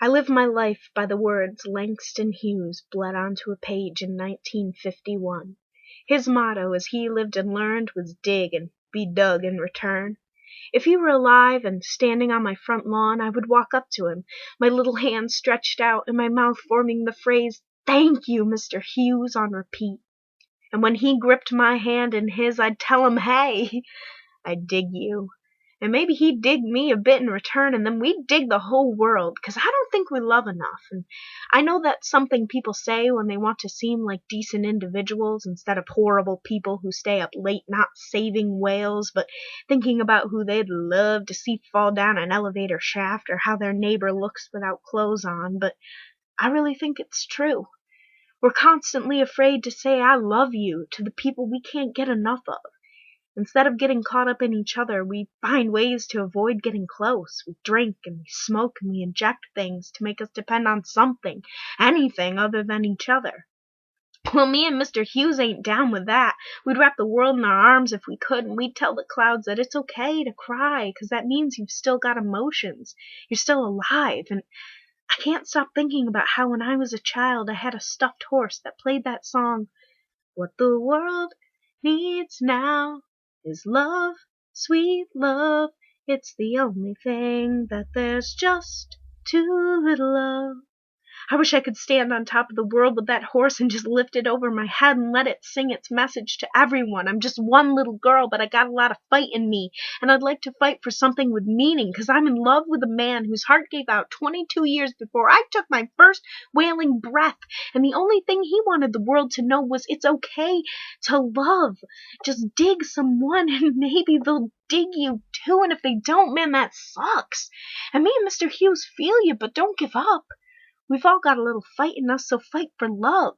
I live my life by the words Langston Hughes bled onto a page in 1951. His motto, as he lived and learned, was dig and be dug in return. If he were alive and standing on my front lawn, I would walk up to him, my little hand stretched out and my mouth forming the phrase, "Thank you, Mr. Hughes," on repeat. And when he gripped my hand in his, I'd tell him, "Hey, I dig you." And maybe he'd dig me a bit in return, and then we'd dig the whole world, 'cause I don't think we love enough. And I know that's something people say when they want to seem like decent individuals instead of horrible people who stay up late not saving whales, but thinking about who they'd love to see fall down an elevator shaft or how their neighbor looks without clothes on. But I really think it's true. We're constantly afraid to say "I love you" to the people we can't get enough of. Instead of getting caught up in each other, we find ways to avoid getting close. We drink and we smoke and we inject things to make us depend on something, anything other than each other. Well, me and Mr. Hughes ain't down with that. We'd wrap the world in our arms if we could, and we'd tell the clouds that it's okay to cry, 'cause that means you've still got emotions. You're still alive. And I can't stop thinking about how when I was a child I had a stuffed horse that played that song, "What the world needs now is love, sweet love. It's the only thing that there's just too little of." I wish I could stand on top of the world with that horse and just lift it over my head and let it sing its message to everyone. I'm just one little girl, but I got a lot of fight in me, and I'd like to fight for something with meaning, 'cause I'm in love with a man whose heart gave out 22 years before I took my first wailing breath, and the only thing he wanted the world to know was it's okay to love. Just dig someone and maybe they'll dig you too, and if they don't, man, that sucks. And me and Mr. Hughes feel you, but don't give up. We've all got a little fight in us, so fight for love.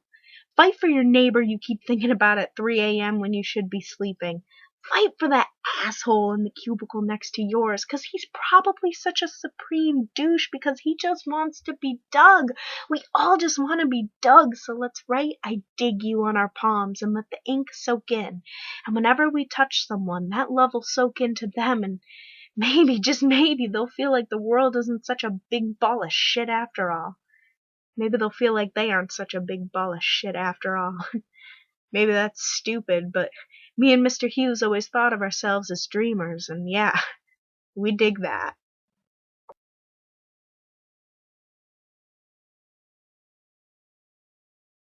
Fight for your neighbor you keep thinking about at 3 a.m. when you should be sleeping. Fight for that asshole in the cubicle next to yours, 'cause he's probably such a supreme douche because he just wants to be dug. We all just want to be dug, so let's write "I dig you" on our palms and let the ink soak in. And whenever we touch someone, that love will soak into them, and maybe, just maybe, they'll feel like the world isn't such a big ball of shit after all. Maybe they'll feel like they aren't such a big ball of shit after all. Maybe that's stupid, but me and Mr. Hughes always thought of ourselves as dreamers, and yeah, we dig that.